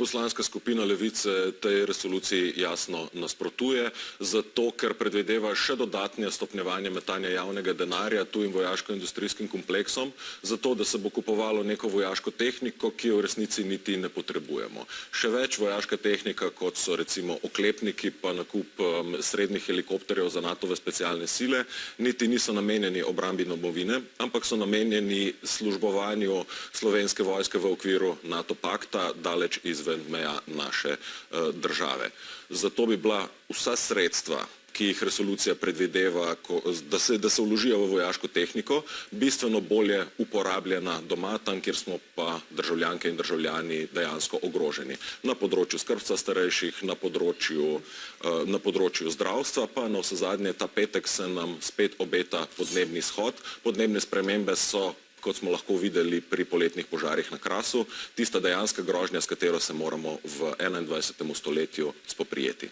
Poslanska skupina Levice tej resoluciji jasno nasprotuje, zato ker predvideva še dodatne stopnjevanje metanja javnega denarja tujim vojaško-industrijskim kompleksom, zato da se bo kupovalo neko vojaško tehniko, ki jo v resnici niti ne potrebujemo. Še več vojaška tehnika, kot so recimo oklepniki, pa nakup srednjih helikopterjev za NATO-ve specialne sile, niti niso namenjeni obrambi domovine, ampak so namenjeni službovanju Slovenske vojske v okviru NATO pakta daleč izven meja naše države. Zato bi bila vsa sredstva, ki jih resolucija predvideva, da se vložijo v vojaško tehniko, bistveno bolje uporabljena doma, tam, kjer smo pa državljanke in državljani dejansko ogroženi. Na področju skrbstva starejših, na področju zdravstva, pa na vsezadnje ta petek se nam spet obeta podnebni shod. Podnebne spremembe so, kot smo lahko videli pri poletnih požarih na Krasu, tista dejanska grožnja, s katero se moramo v 21. stoletju spoprijeti.